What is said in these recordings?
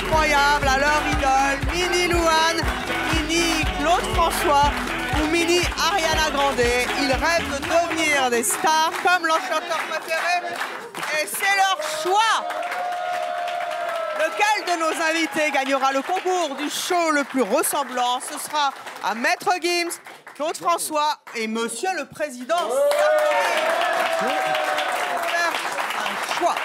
incroyable à leur idole, mini Louane, mini Claude François ou mini Ariana Grande. Ils rêvent de devenir des stars comme leur chanteur préféré et c'est leur choix. Lequel de nos invités gagnera le concours du show le plus ressemblant? Ce sera à Maître Gims, Claude François et Monsieur le Président Sarkozy. Un choix.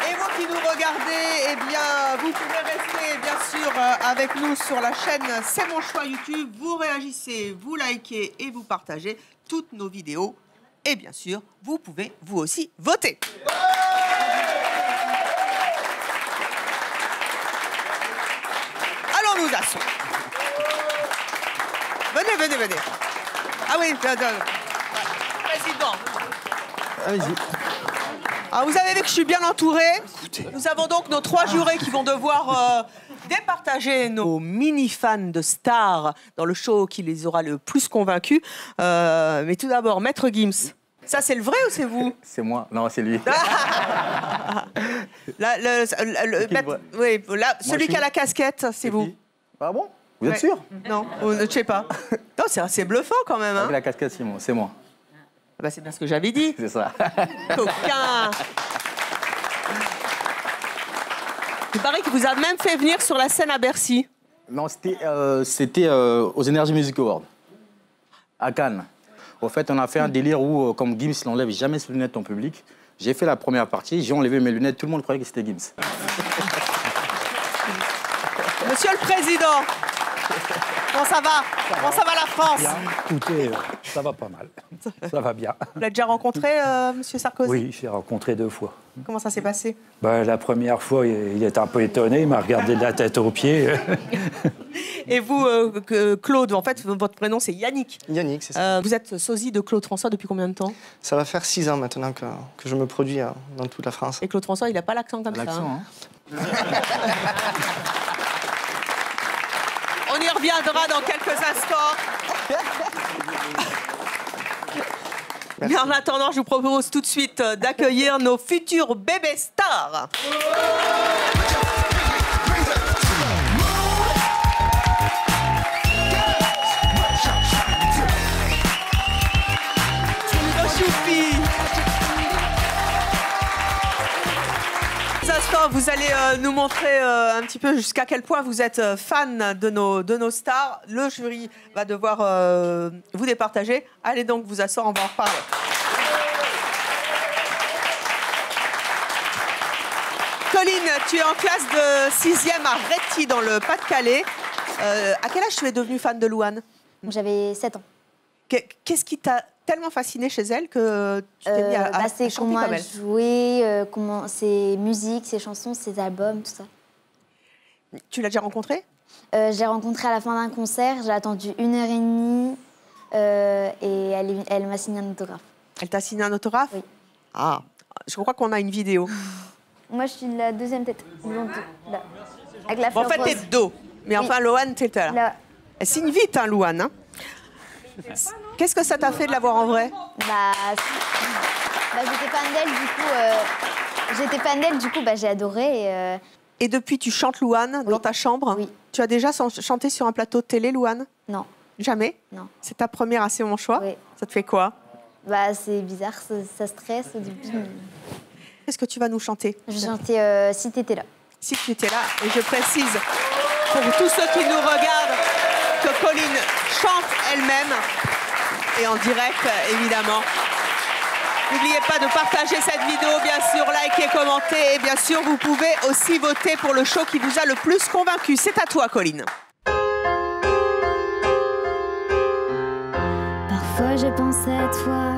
Et vous qui nous regardez, eh bien, vous pouvez rester bien sûr avec nous sur la chaîne C'est mon choix YouTube. Vous réagissez, vous likez et vous partagez toutes nos vidéos. Et bien sûr, vous pouvez vous aussi voter. Allons nous asseoir. Venez. Ah oui, président. Allez-y. Ah, vous avez vu que je suis bien entourée. Nous avons donc nos 3 jurés qui vont devoir départager nos mini-fans de stars dans le show qui les aura le plus convaincus. Mais tout d'abord, Maître Gims. Ça, c'est le vrai ou c'est vous? C'est moi. Non, c'est lui. Celui qui a la casquette, c'est vous. Ah bon? Vous êtes sûr? Non, je sais pas. Non, c'est assez bluffant quand même. Hein. Avec la casquette, c'est moi. Ah bah, c'est bien ce que j'avais dit. C'est ça. Coquin. Il paraît qu'il vous a même fait venir sur la scène à Bercy. Non, c'était aux Energy Music Awards, à Cannes. Au fait, on a fait un délire où, comme Gims n'enlève jamais ses lunettes en public, j'ai fait la première partie, j'ai enlevé mes lunettes, tout le monde croyait que c'était Gims. Monsieur le Président, comment ça va? Comment ça va la France? Bien, écoutez, ça va pas mal. Ça va bien. Vous l'avez déjà rencontré, Monsieur Sarkozy? Oui, j'ai rencontré 2 fois. Comment ça s'est passé? La première fois, il était un peu étonné, il m'a regardé de la tête aux pieds. Et vous, Claude, en fait, votre prénom c'est Yannick. Yannick, c'est ça. Vous êtes sosie de Claude François depuis combien de temps? Ça va faire 6 ans maintenant que je me produis dans toute la France. Et Claude François, il n'a pas l'accent comme ça. L'accent, hein. On y reviendra dans quelques instants. Mais en attendant, je vous propose tout de suite d'accueillir nos futurs bébés stars. Choupi. Vous allez nous montrer un petit peu jusqu'à quel point vous êtes fan de nos stars. Le jury va devoir vous départager. Allez donc vous asseoir, on va en reparler. Colline, tu es en classe de 6e à Réthy, dans le Pas-de-Calais. À quel âge tu es devenue fan de Louane? J'avais 7 ans. Qu'est-ce qui t'a tellement fasciné chez elle que tu t'es mis à chanter comment comme elle? jouer, comment ses musiques, ses chansons, ses albums, tout ça. Tu l'as déjà rencontrée? J'ai rencontré à la fin d'un concert, j'ai attendu 1h30 et elle m'a signé un autographe. Elle t'a signé un autographe? Oui. Ah, je crois qu'on a une vidéo. Moi, je suis la deuxième tête, blonde, là, avec la Bon, en fleur fait, t'es rose. de dos. Mais Oui. enfin, Louane, t'es là. Là. Elle signe vite, hein, Louane. Hein. Qu'est-ce que ça t'a fait de la voir en vrai? J'étais fan d'elle, du coup, j'ai adoré. Et depuis, tu chantes Louane dans ta chambre? Oui. Tu as déjà chanté sur un plateau de télé, Louane? Non. Jamais? Non. C'est ta première à C'est mon choix? Oui. Ça te fait quoi? C'est bizarre, ça stresse au début. Mais... Qu'est-ce que tu vas nous chanter? Je chantais Si t'étais là. Si tu étais là, et je précise pour tous ceux qui nous regardent que Colline chante elle-même et en direct, évidemment. N'oubliez pas de partager cette vidéo, bien sûr, liker, commenter et bien sûr, vous pouvez aussi voter pour le show qui vous a le plus convaincu. C'est à toi, Colline. Parfois je pense à toi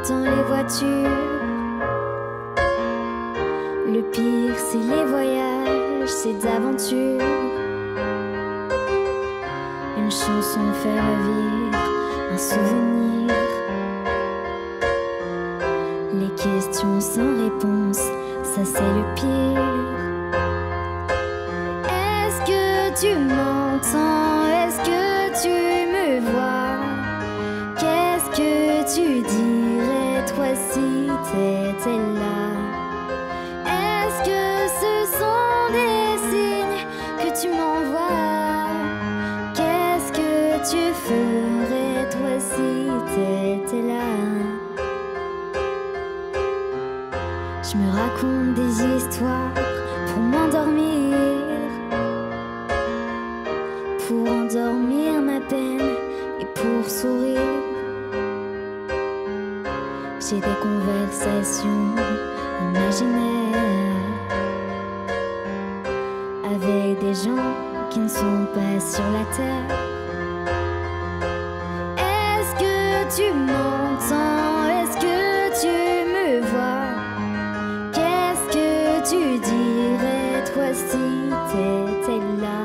dans les voitures. Le pire, c'est les voyages, ces aventures. Une chanson fait revivre un souvenir. Les questions sans réponse, ça c'est le pire. Est-ce que tu m'entends? Est-ce que tu me vois? Qu'est-ce que tu dirais toi si t'étais là? Est-ce que ce sont des Je me raconte des histoires pour m'endormir, pour endormir ma peine et pour sourire. J'ai des conversations imaginaires avec des gens qui ne sont pas sur la terre. Est-ce que tu m'entends? Est-ce que tu me vois? Qu'est-ce que tu dirais toi si t'étais là?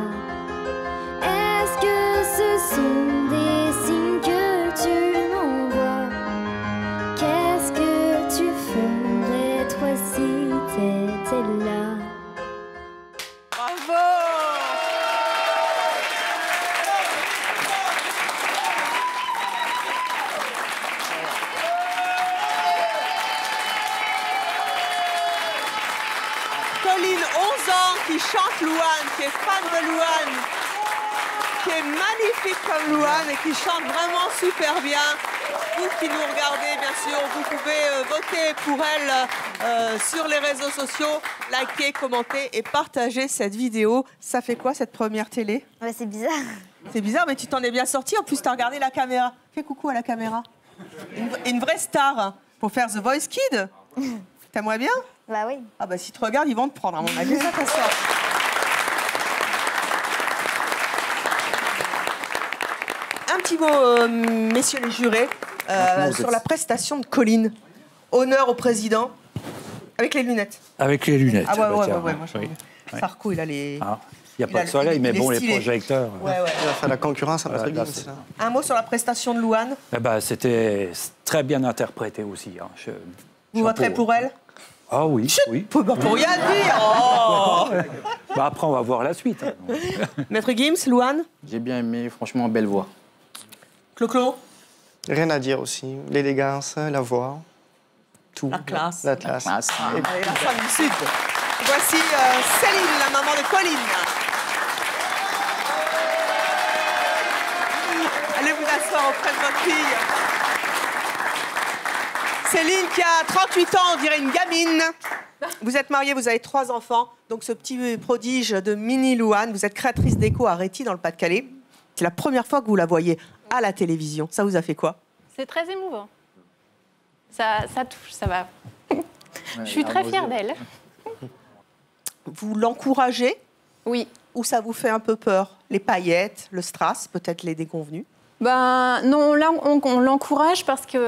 Est-ce que ce sont des signes que tu m'envoies? Qu'est-ce que tu ferais toi si t'étais là? Bravo! Colline, 11 ans, qui chante Louane, qui est fan de Louane, qui est magnifique comme Louane et qui chante vraiment super bien. Vous qui nous regardez, bien sûr, vous pouvez voter pour elle sur les réseaux sociaux, liker, commenter et partager cette vidéo. Ça fait quoi, cette première télé? Ouais, c'est bizarre. C'est bizarre, mais tu t'en es bien sorti. En plus, tu as regardé la caméra. Fais coucou à la caméra. Une vraie star hein, pour faire The Voice Kid. T'aimerais bien? Bah oui. Ah bah si tu te regardes, ils vont te prendre, à mon avis. Ça t'assoit. Un petit mot, messieurs les jurés, sur la prestation de Colline. Honneur au président, avec les lunettes. Avec les lunettes. Ah ouais, bah, tiens, moi je oui. Sarko, il a les... Ah, il n'y a Il pas a de soleil, mais il est bon, les stylé. projecteurs. Ouais, ouais. Il va faire la concurrence à notre là, Gims. c'est- là. Un mot sur la prestation de Louane. Eh ben, c'était très bien interprété aussi. Hein. Vous voterez pour elle? Ah oui, oui. Pour rien dire. Oh. Bah, après, on va voir la suite. Hein. Maître Gims, Louane, J'ai bien aimé, franchement, belle voix. Clo-Clo, Rien à dire aussi. L'élégance, la voix, tout. La classe. La classe. Classe. Allez, la femme du Sud. Voici Céline, la maman de Colline. Allez vous asseoir auprès de votre fille. Céline qui a 38 ans, on dirait une gamine. Vous êtes mariée, vous avez 3 enfants. Donc ce petit prodige de mini Louane, vous êtes créatrice d'écho à Réty dans le Pas-de-Calais. C'est la première fois que vous la voyez à la télévision. Ça vous a fait quoi? C'est très émouvant. Ça touche, ça va. Je suis très fière d'elle. Vous l'encouragez Oui. ou ça vous fait un peu peur? Les paillettes, le strass, peut-être les déconvenus? Ben non, là on l'encourage parce qu'elle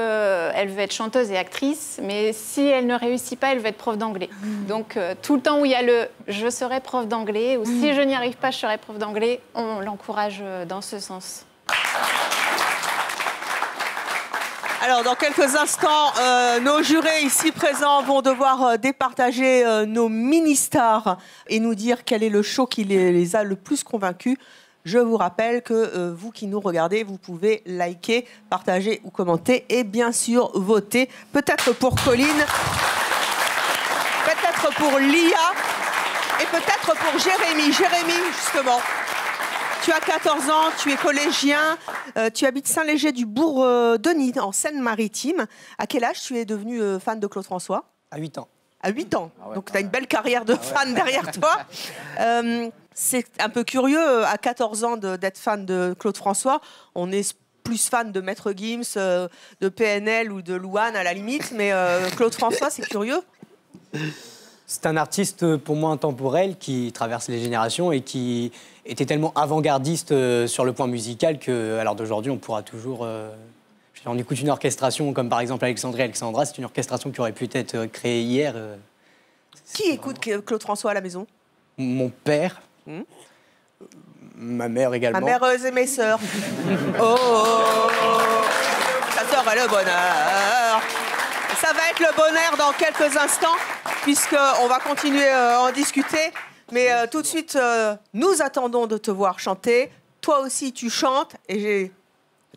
veut être chanteuse et actrice, mais si elle ne réussit pas, elle veut être prof d'anglais. Donc tout le temps où il y a le « je serai prof d'anglais » ou « si je n'y arrive pas, je serai prof d'anglais », on l'encourage dans ce sens. Alors, dans quelques instants, nos jurés ici présents vont devoir départager nos mini-stars et nous dire quel est le show qui les a le plus convaincus. Je vous rappelle que vous qui nous regardez, vous pouvez liker, partager ou commenter et bien sûr voter. Peut-être pour Colline, peut-être pour Lia et peut-être pour Jérémy. Jérémy, justement. Tu as 14 ans, tu es collégien, tu habites Saint-Léger-du-Bourg-Denis, en Seine-Maritime. À quel âge tu es devenu fan de Claude François? À 8 ans. À 8 ans. Ah ouais, Donc tu as une belle carrière de fan derrière toi. C'est un peu curieux, à 14 ans, d'être fan de Claude François. On est plus fan de Maître Gims, de PNL ou de Louane à la limite, mais Claude François, c'est curieux. C'est un artiste pour moi intemporel qui traverse les générations et qui était tellement avant-gardiste sur le point musical qu'à l'heure d'aujourd'hui, on pourra toujours... on écoute une orchestration comme par exemple Alexandrie Alexandra, c'est une orchestration qui aurait pu être créée hier. Qui écoute Claude François à la maison? Mon père, ma mère également. Ma mère et mes sœurs. Oh, sa sœur a le bonheur. Ça va être le bonheur dans quelques instants, puisqu'on va continuer à en discuter. Mais tout de suite, nous attendons de te voir chanter. Toi aussi, tu chantes. Et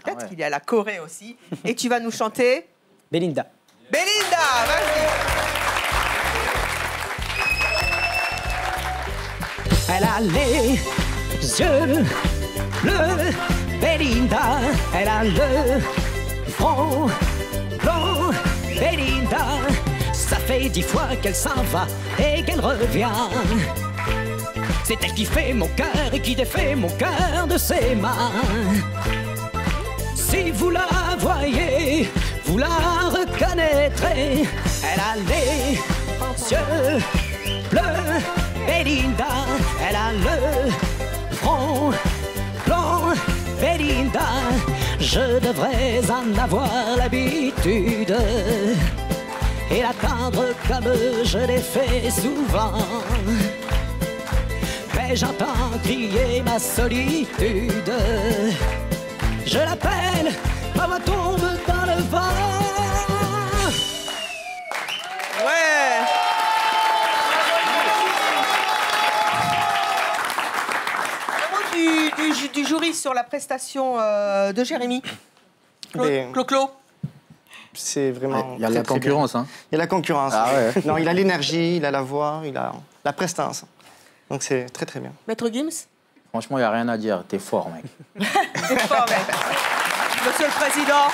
peut-être qu'il y a la Corée aussi. Et tu vas nous chanter Belinda. Belinda, vas-y. Elle a les yeux bleus, Belinda. Elle a le front blanc, Belinda. Ça fait fait 10 fois qu'elle s'en va et qu'elle revient. C'est elle qui fait mon cœur et qui défait mon cœur de ses mains. Si vous la voyez, vous la reconnaîtrez. Elle a les yeux bleus, Belinda. Elle a le front blanc, Belinda. Je devrais en avoir l'habitude et l'attendre comme je l'ai fait souvent. Mais j'entends crier ma solitude. Je l'appelle, ma voix tombe dans le vent. Ouais. Du jury sur la prestation de Jérémy. Clo-Clo. C'est vraiment. Il y a la concurrence, hein. Il y a la concurrence. Ah ouais. Non, il a l'énergie, il a la voix, il a la prestance. Donc c'est très très bien. Maître Gims. Franchement, il n'y a rien à dire. T'es fort, mec. T'es fort, mec. Monsieur le Président.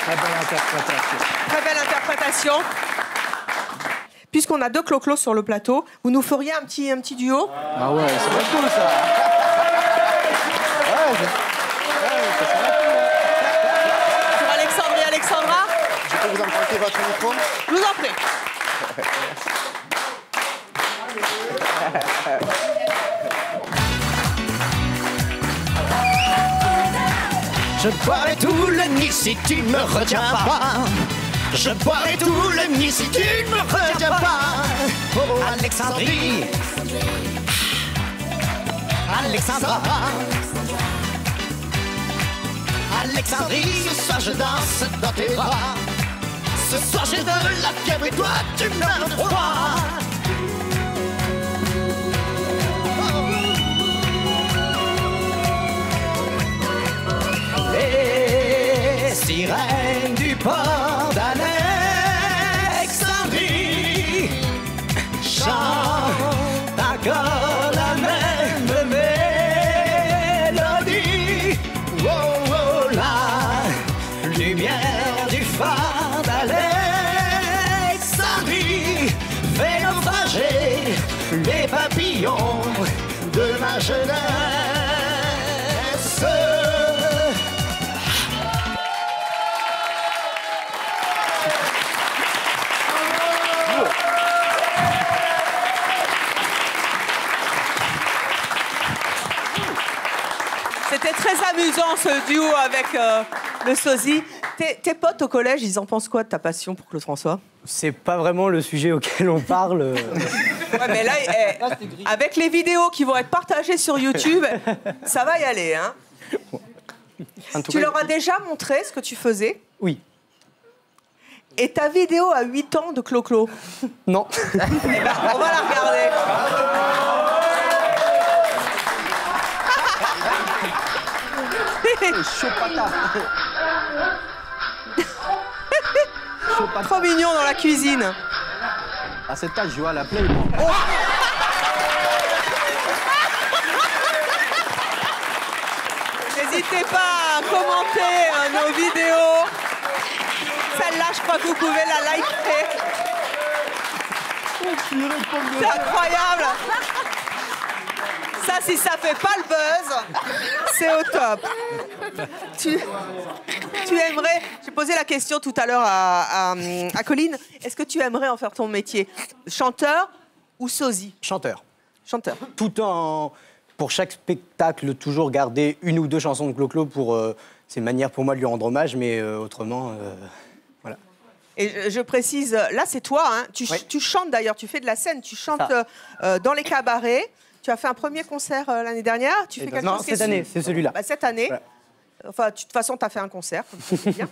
Très belle interprétation. Très belle interprétation. Puisqu'on a 2 Clo-Clo sur le plateau, vous nous feriez un petit duo? Ah ouais, c'est pas cool, ça. Sur Alexandre et Alexandra. Je peux vous emprunter votre micro? Je vous en prie. Je boirai tout le nid si tu ne me retiens pas. Je boirai tout le nid si tu ne me retiens pas. Oh, Alexandrie, Alexandra, Alexandrie, ce soir je danse dans tes bras. Ce soir j'ai de la fièvre et toi tu m'as le froid. Les sirènes du port d'Alexandrie chantent encore la même mélodie. Oh, oh, la lumière du phare d'Alexandrie fait naufrager les papillons de ma jeunesse. C'était très amusant ce duo avec le sosie. Tes potes au collège, ils en pensent quoi de ta passion pour Claude François? C'est pas vraiment le sujet auquel on parle. Ouais, mais là, avec les vidéos qui vont être partagées sur YouTube, ça va y aller, hein. Tu leur as déjà montré ce que tu faisais? Oui. Et ta vidéo à 8 ans de Clo-Clo? Non. Eh ben, on va la regarder. Trop mignon dans la cuisine. À cet âge, je joue à la play, moi. N'hésitez pas à commenter nos vidéos. Celle-là, je crois que vous pouvez la liker. C'est incroyable. Ça, si ça fait pas le buzz, c'est au top. Tu aimerais... J'ai posé la question tout à l'heure à Colline. Est-ce que tu aimerais en faire ton métier? Chanteur ou sosie? Chanteur. Chanteur. Tout en... Pour chaque spectacle, toujours garder 1 ou 2 chansons de Clo-Clo pour... c'est une manière pour moi de lui rendre hommage, mais autrement... voilà. Et je précise, là, c'est toi, hein. Tu chantes d'ailleurs, tu fais de la scène, tu chantes dans les cabarets. Tu as fait un premier concert l'année dernière. Tu fais quelque chose cette année, c'est celui-là. Bah, cette année. Ouais. Enfin, de toute façon, tu as fait un concert, comme ça, c'est bien.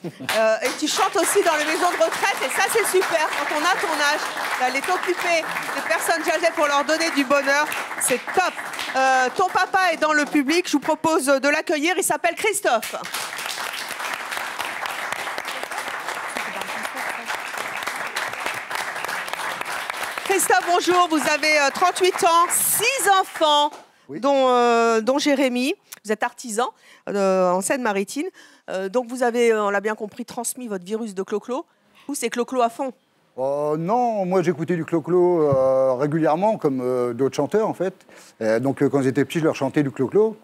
Et tu chantes aussi dans les maisons de retraite, et ça, c'est super. Quand on a ton âge, d'aller t'occuper des personnes âgées pour leur donner du bonheur, c'est top. Ton papa est dans le public, je vous propose de l'accueillir. Il s'appelle Christophe. Christophe, bonjour. Vous avez 38 ans, 6 enfants, dont Jérémy. Vous êtes artisan en Seine-Maritime. Donc vous avez, on l'a bien compris, transmis votre virus de clo-clo. Vous, c'est clo-clo à fond. Non, moi j'écoutais du clo-clo régulièrement, comme d'autres chanteurs en fait. Donc quand j'étais petit, je leur chantais du clo-clo.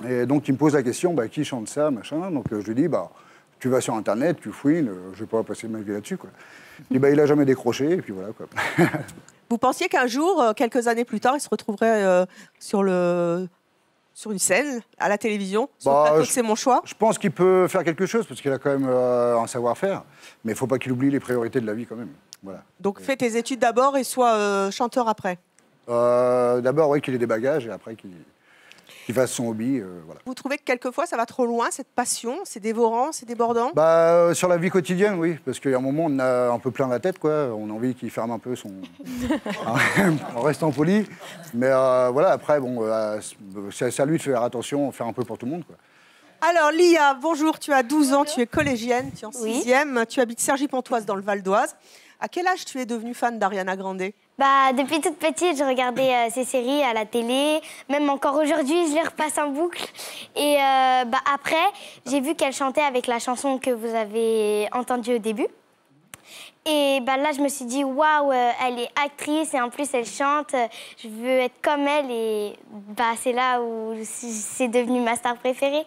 Et donc ils me posent la question, bah, qui chante ça, machin. Donc je lui dis, bah, tu vas sur Internet, tu fouines, je vais pas passer ma vie là-dessus, quoi. Et bah, il a jamais décroché, et puis voilà, quoi. Vous pensiez qu'un jour, quelques années plus tard, il se retrouverait sur une scène, à la télévision, sur le plateau de C'est mon choix? Je pense qu'il peut faire quelque chose, parce qu'il a quand même un savoir-faire. Mais il ne faut pas qu'il oublie les priorités de la vie, quand même. Voilà. Donc fais tes études d'abord et sois chanteur après. D'abord, oui, qu'il ait des bagages, et après qu'il fasse son hobby. Voilà. Vous trouvez que quelquefois, ça va trop loin, cette passion? C'est dévorant, c'est débordant? Sur la vie quotidienne, oui. Parce qu'il y a un moment, on a un peu plein la tête, quoi. On a envie qu'il ferme un peu son... en restant poli. Mais voilà, après, bon, c'est à lui de faire attention, faire un peu pour tout le monde, quoi. Alors, Lia, bonjour, tu as 12 ans, tu es collégienne, tu es en 6e, tu habites Cergy-Pontoise dans le Val d'Oise. À quel âge tu es devenue fan d'Ariana Grande? Depuis toute petite, je regardais ces séries à la télé. Même encore aujourd'hui, je les repasse en boucle. Et après, j'ai vu qu'elle chantait avec la chanson que vous avez entendue au début. Et là, je me suis dit, waouh, elle est actrice et en plus, elle chante. Je veux être comme elle et c'est là où c'est devenu ma star préférée.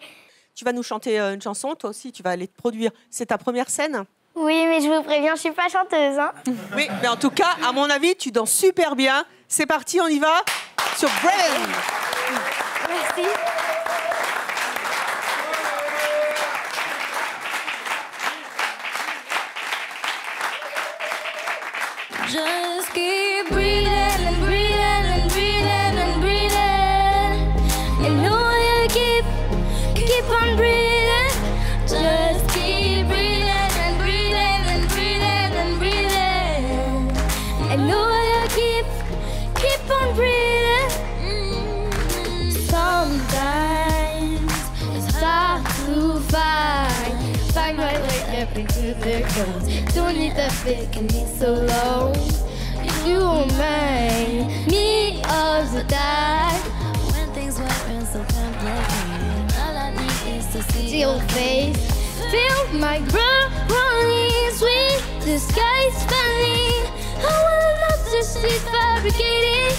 Tu vas nous chanter une chanson, toi aussi, tu vas aller te produire. C'est ta première scène? Oui, mais je vous préviens, je suis pas chanteuse. Hein. Oui, mais en tout cas, à mon avis, tu danses super bien. C'est parti, on y va sur Brain. Merci. Just keep breathing and breathing and breathing and breathing. And know you keep on breathing. Just keep breathing and breathing and breathing and breathing. And know you keep on breathing. Sometimes it's hard to find my way up into the coast. Don't need to fake me so low. You remind me of the time when things weren't so complicated. All I need is to see your face. Feel my breath running sweet. The sky's falling. I wanna not just be fabricated.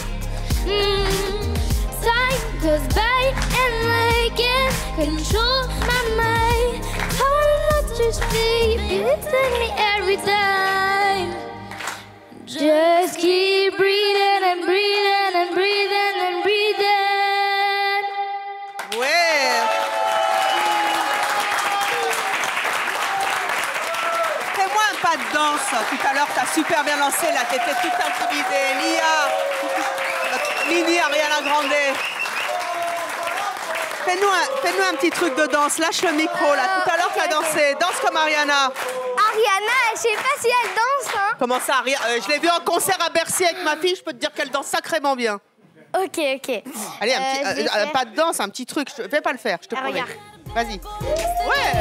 Time goes by and I can't control my mind. I wanna not just be hitting me every time. Just keep breathing and breathing and breathing and breathing. Ouais. Fais-moi un pas de danse. Tout à l'heure, tu as super bien lancé, là, t'étais toute intimidée. Lia, Mini Ariana Grande. Fais-nous un petit truc de danse. Lâche le micro, là. Tout à l'heure, tu as dansé. Danse comme Ariana. Ariana, je sais pas si elle danse. Hein. Comment ça, Ariana? Je l'ai vue en concert à Bercy avec ma fille. Je peux te dire qu'elle danse sacrément bien. Ok. Allez, pas de danse, un petit truc. Je vais pas le faire, je te promets. Regarde. Vas-y. Ouais.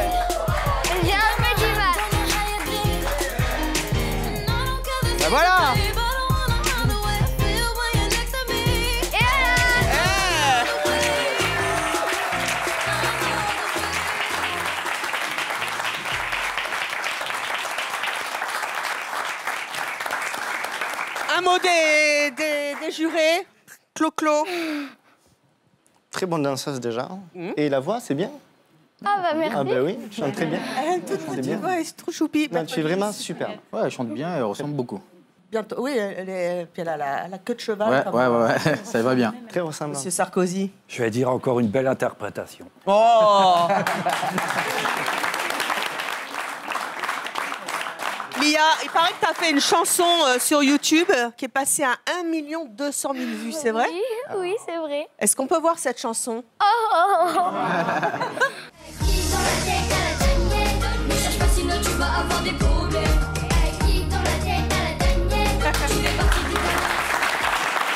J'ai un peu du mal. Ben voilà. Un mot des jurés. Clo-Clo. Très bonne danseuse déjà. Et la voix, c'est bien. Ah merci. Ah oui, tu chantes très bien. Elle a une toute petite voix, elle est trop choupie. Non, tu es vraiment super. Ouais, elle chante bien, elle ressemble beaucoup. Bientôt, oui, puis elle a la queue de cheval. Ouais, ça va bien. Très ressemblant. Monsieur Sarkozy. Je vais dire encore une belle interprétation. Oh. Lia, il paraît que tu as fait une chanson sur YouTube qui est passée à 1 200 000 vues, c'est vrai? Oui, c'est vrai. Est-ce qu'on peut voir cette chanson?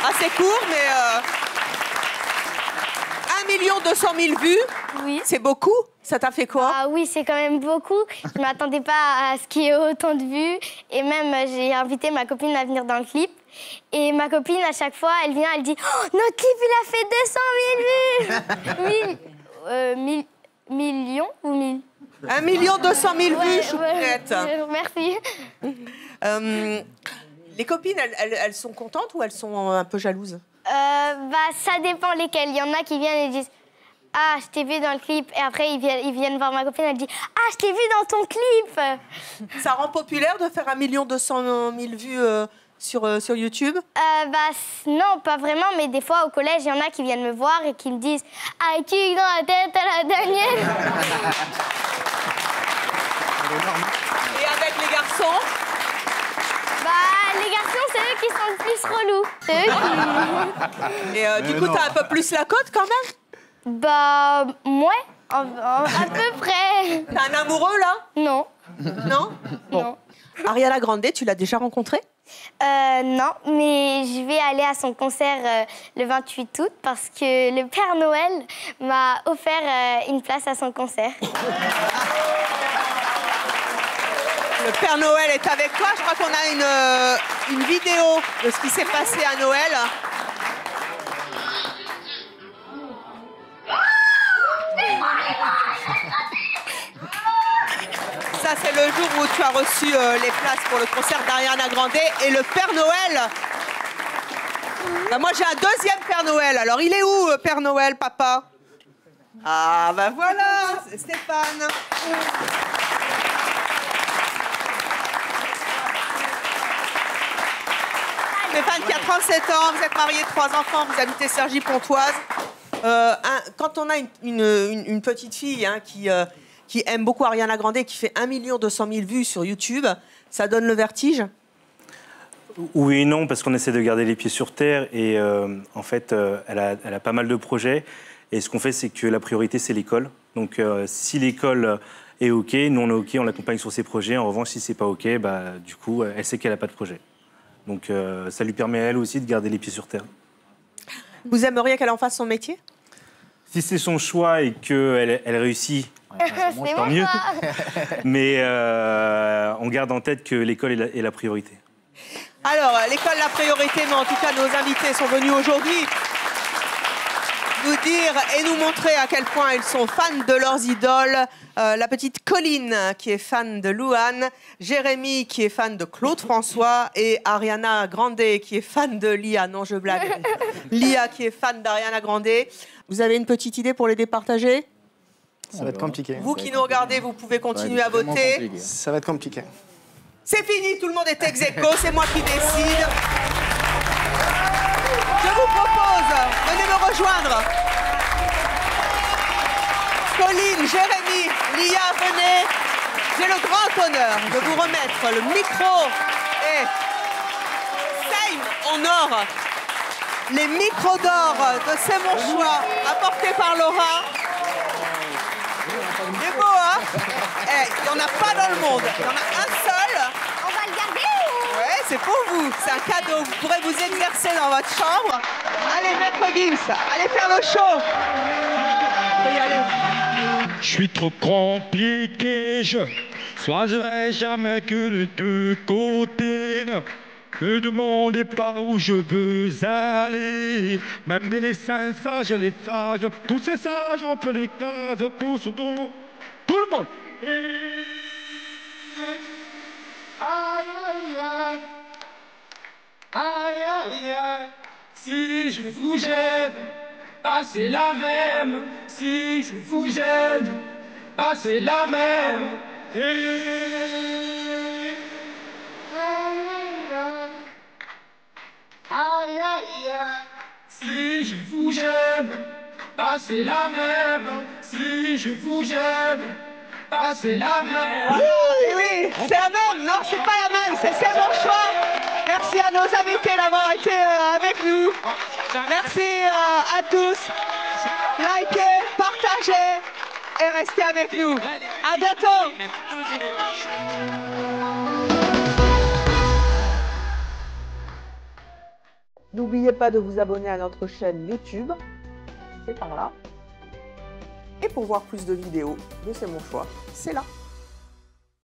Assez court, mais 1 200 000 vues, Oui. c'est beaucoup. Ça t'a fait quoi? Ah oui, c'est quand même beaucoup. Je ne m'attendais pas à ce qu'il y ait autant de vues. Et même, j'ai invité ma copine à venir dans le clip. Et ma copine, à chaque fois, elle vient, elle dit « Oh, notre clip, il a fait 200 000 vues !» Oui, millions ou 1000 1 200 000 vues, Choupinette. Merci. Les copines, elles sont contentes ou elles sont un peu jalouses? Ça dépend lesquelles. Il y en a qui viennent et disent « Ah, je t'ai vu dans le clip ». Et après, ils viennent voir ma copine, elle dit « Ah, je t'ai vu dans ton clip ». Ça rend populaire de faire 1 200 000 vues sur YouTube? Non, pas vraiment, mais des fois, au collège, il y en a qui viennent me voir et qui me disent « Ah, qui dans la tête à la Danielle ?» Et avec les garçons? Les garçons, c'est eux qui sont le plus relous. C'est eux qui... Et du coup, t'as un peu plus la cote quand même? Ouais, à peu près. T'as un amoureux, là? Non. Non? Bon. Non. Ariana Grande, tu l'as déjà rencontrée? Non, mais je vais aller à son concert le 28 août parce que le Père Noël m'a offert une place à son concert. Le Père Noël est avec toi. Je crois qu'on a une vidéo de ce qui s'est passé à Noël. Ça, c'est le jour où tu as reçu les places pour le concert d'Ariana Grande. Et le Père Noël... moi, j'ai un deuxième Père Noël. Alors, il est où, Père Noël, papa? Ah, voilà, c'est Stéphane. Stéphane qui a 37 ans, vous êtes marié, 3 enfants, vous habitez Cergy-Pontoise. Quand on a une petite fille qui aime beaucoup Ariana Grande et qui fait 1 200 000 vues sur YouTube, ça donne le vertige? Oui et non, parce qu'on essaie de garder les pieds sur terre et en fait, elle a pas mal de projets. Et ce qu'on fait, c'est que la priorité, c'est l'école. Donc si l'école est OK, nous on est OK, on l'accompagne sur ses projets. En revanche, si c'est pas OK, du coup, elle sait qu'elle n'a pas de projet. Donc ça lui permet à elle aussi de garder les pieds sur terre. Vous aimeriez qu'elle en fasse son métier? Si c'est son choix et qu'elle réussit, tant mieux. Mais on garde en tête que l'école est la priorité. Alors, l'école la priorité, mais en tout cas, nos invités sont venus aujourd'hui nous dire et nous montrer à quel point ils sont fans de leurs idoles. La petite Colline qui est fan de Louane, Jérémy qui est fan de Claude François et Ariana Grande qui est fan de Lia. Non, je blague. Lia qui est fan d'Ariana Grande. Vous avez une petite idée pour les départager? Ça va être compliqué. Vous qui nous regardez, vous pouvez continuer à voter. Ça va être compliqué. C'est fini, tout le monde est ex-aequo, c'est moi qui décide. Je vous propose, venez me rejoindre. Colline, Jérémy, Lia, venez. J'ai le grand honneur de vous remettre le micro et Same en or. Les micros d'or de C'est mon choix, apportés par Laura. C'est beau, hein? Il n'y en a pas dans le monde. Il y en a un seul. On va le garder ou... Ouais, c'est pour vous. C'est un cadeau. Vous pourrez vous exercer dans votre chambre. Allez, Maître Gims, allez faire le show. Vous pouvez y aller. Je suis trop compliqué, je choisirai jamais que de deux côtés. Me demandez pas où je veux aller. Même les singes, les sages, tous ces sages, on peut les cases, pousse tout. Tout le monde. Aïe, aïe, aïe. Aïe, aïe, aïe. Si je vous gêne, c'est la même. Si je vous gêne, c'est la même. Aïe, aïe, aïe. Si je vous gêne, c'est la même. Si je vous gêne, c'est la même. Oui, oui, c'est la même. Non, c'est pas la même. C'est mon choix. Merci à nos invités d'avoir été avec nous. Merci à tous. Likez, partagez et restez avec nous. À bientôt. N'oubliez pas de vous abonner à notre chaîne YouTube. C'est par là. Et pour voir plus de vidéos de C'est mon choix, c'est là.